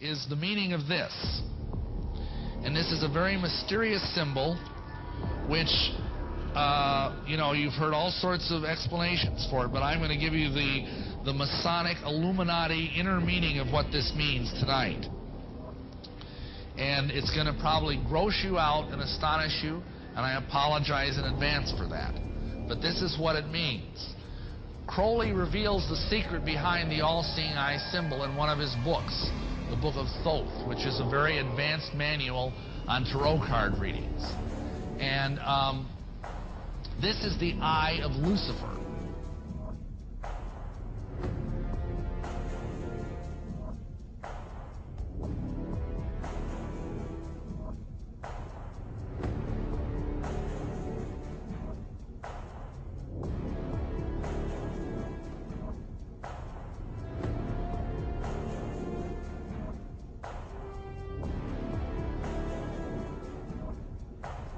is the meaning of this. And this is a very mysterious symbol, which, you know, you've heard all sorts of explanations for it, but I'm going to give you the Masonic Illuminati inner meaning of what this means tonight. And it's going to probably gross you out and astonish you, and I apologize in advance for that. But this is what it means. Crowley reveals the secret behind the all-seeing eye symbol in one of his books, the Book of Thoth, which is a very advanced manual on tarot card readings. And this is the eye of Lucifer.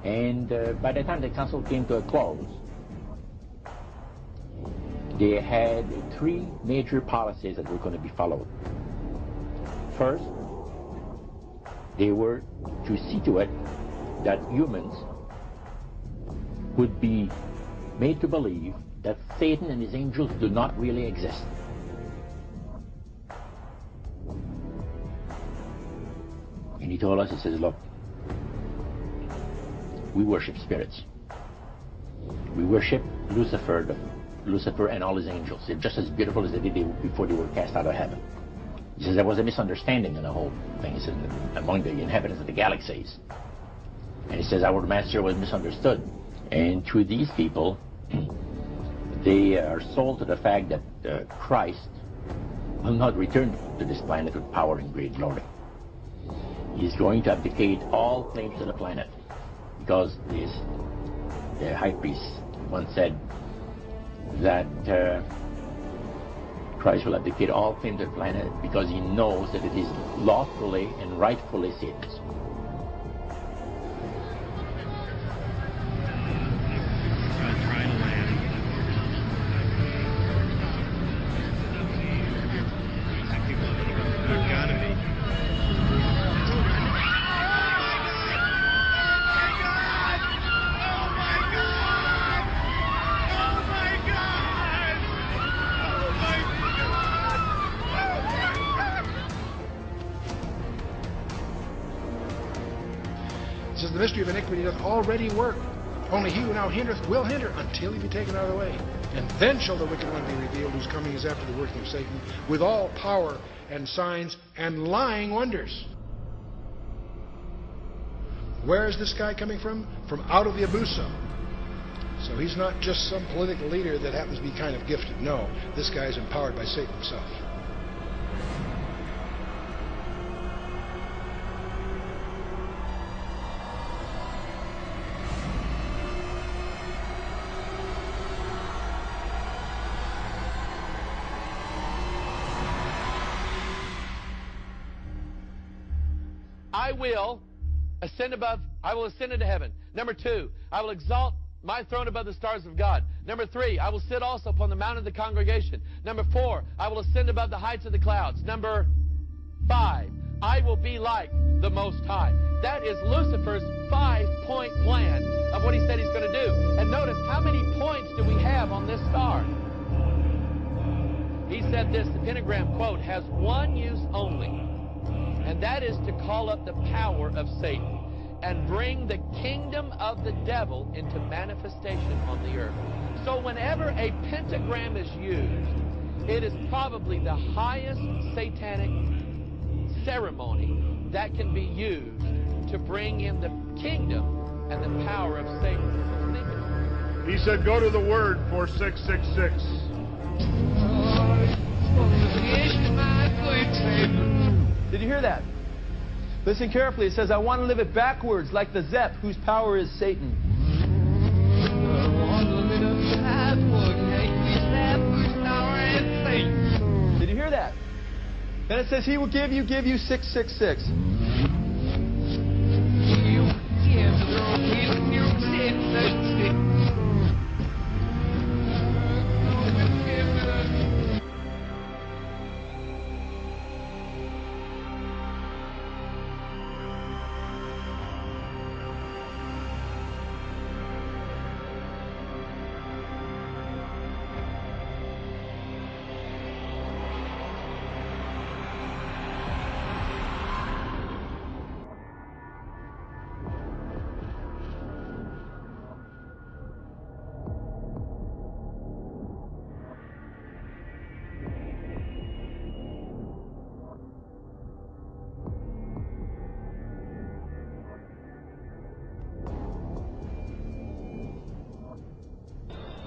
And by the time the council came to a close, they had three major policies that were going to be followed. First, they were to see to it that humans would be made to believe that Satan and his angels do not really exist. And he told us, he says, look, we worship spirits. We worship Lucifer, Lucifer and all his angels. They're just as beautiful as they did before they were cast out of heaven. He says there was a misunderstanding in the whole thing. He says among the inhabitants of the galaxies. And he says our master was misunderstood. And to these people, they are sold to the fact that Christ will not return to this planet with power and great glory. He's going to abdicate all claims to the planet. Because the high priest once said that Christ will abdicate all claim to the planet because he knows that it is lawfully and rightfully Satan's. Says the mystery of iniquity doth already work. Only he who now hindereth will hinder until he be taken out of the way. And then shall the wicked one be revealed, whose coming is after the working of Satan, with all power and signs and lying wonders. Where is this guy coming from? From out of the Abuso. So he's not just some political leader that happens to be kind of gifted. No, this guy is empowered by Satan himself. I will ascend into heaven. Number 2, I will exalt my throne above the stars of God. Number 3, I will sit also upon the mount of the congregation. Number 4, I will ascend above the heights of the clouds. Number 5, I will be like the Most High. That is Lucifer's 5-point plan of what he said he's going to do. And notice, how many points do we have on this star? He said this, the pentagram, quote, has one use only. And that is to call up the power of Satan and bring the kingdom of the devil into manifestation on the earth. So whenever a pentagram is used, it is probably the highest satanic ceremony that can be used to bring in the kingdom and the power of Satan. He said, go to the word for 666. Did you hear that? Listen carefully. It says, I want to live it backwards like the Zep, whose power is Satan. Did you hear that? Then it says, he will give you 666.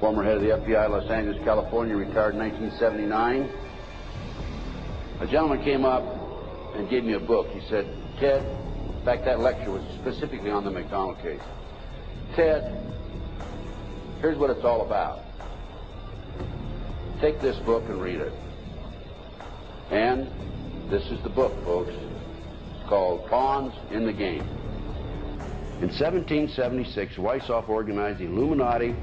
former head of the FBI, Los Angeles, California, retired in 1979. A gentleman came up and gave me a book. He said, Ted, in fact, that lecture was specifically on the McDonald case. Ted, here's what it's all about. Take this book and read it. And this is the book, folks. It's called Pawns in the Game. In 1776, Weishaupt organized the Illuminati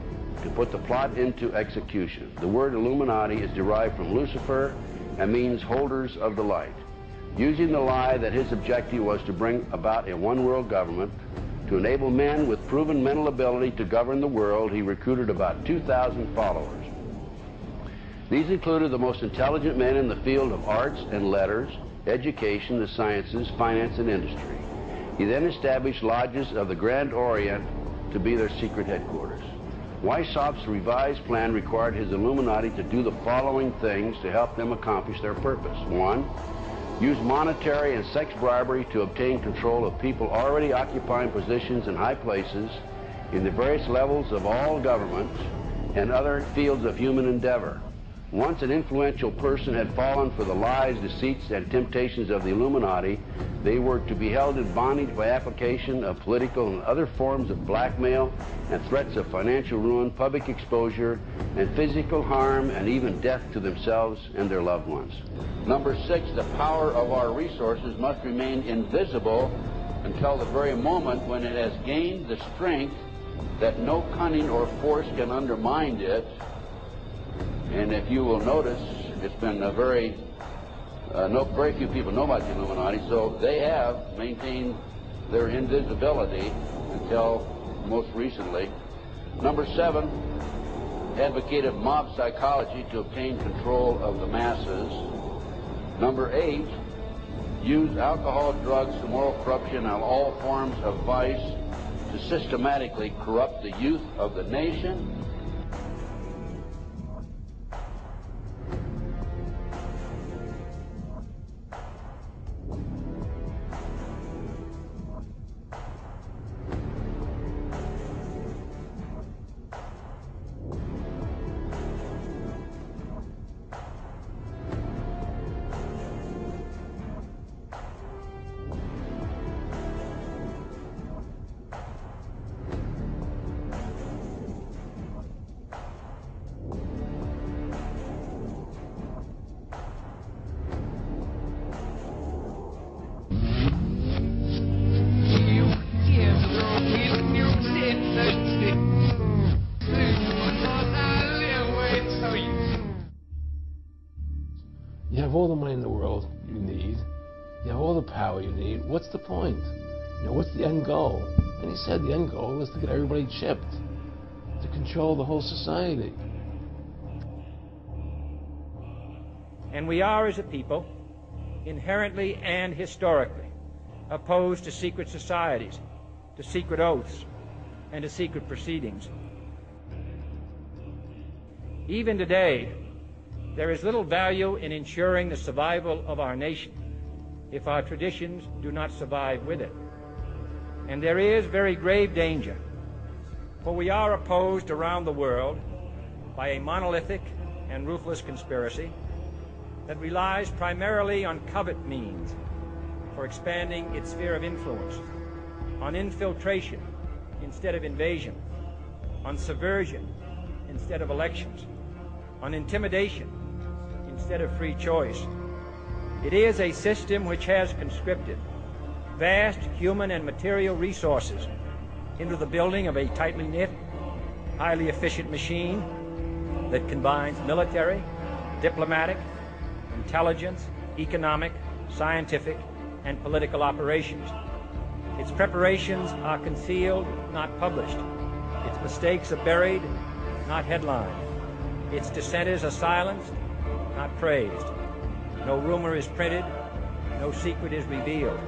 to put the plot into execution. The word Illuminati is derived from Lucifer and means holders of the light. Using the lie that his objective was to bring about a one-world government, to enable men with proven mental ability to govern the world, he recruited about 2,000 followers. These included the most intelligent men in the field of arts and letters, education, the sciences, finance, and industry. He then established lodges of the Grand Orient to be their secret headquarters. Weishaupt's revised plan required his Illuminati to do the following things to help them accomplish their purpose. 1, use monetary and sex bribery to obtain control of people already occupying positions in high places in the various levels of all governments and other fields of human endeavor. Once an influential person had fallen for the lies, deceits, and temptations of the Illuminati, they were to be held in bondage by application of political and other forms of blackmail and threats of financial ruin, public exposure, and physical harm, and even death to themselves and their loved ones. Number 6, the power of our resources must remain invisible until the very moment when it has gained the strength that no cunning or force can undermine it. And if you will notice, it's been a very few people know about the Illuminati, so they have maintained their invisibility until most recently. Number 7, advocated mob psychology to obtain control of the masses. Number 8, used alcohol, drugs, moral corruption, and all forms of vice to systematically corrupt the youth of the nation. You have all the money in the world you need. You have all the power you need. What's the point? What's the end goal? And he said the end goal is to get everybody chipped, to control the whole society. And we are, as a people, inherently and historically opposed to secret societies, to secret oaths, and to secret proceedings. Even today, there is little value in ensuring the survival of our nation if our traditions do not survive with it. And there is very grave danger, for we are opposed around the world by a monolithic and ruthless conspiracy that relies primarily on covert means for expanding its sphere of influence, on infiltration instead of invasion, on subversion instead of elections, on intimidation instead of free choice. It is a system which has conscripted vast human and material resources into the building of a tightly knit, highly efficient machine that combines military, diplomatic, intelligence, economic, scientific, and political operations. Its preparations are concealed, not published. Its mistakes are buried, not headlined. Its dissenters are silenced, not praised. No rumor is printed, no secret is revealed.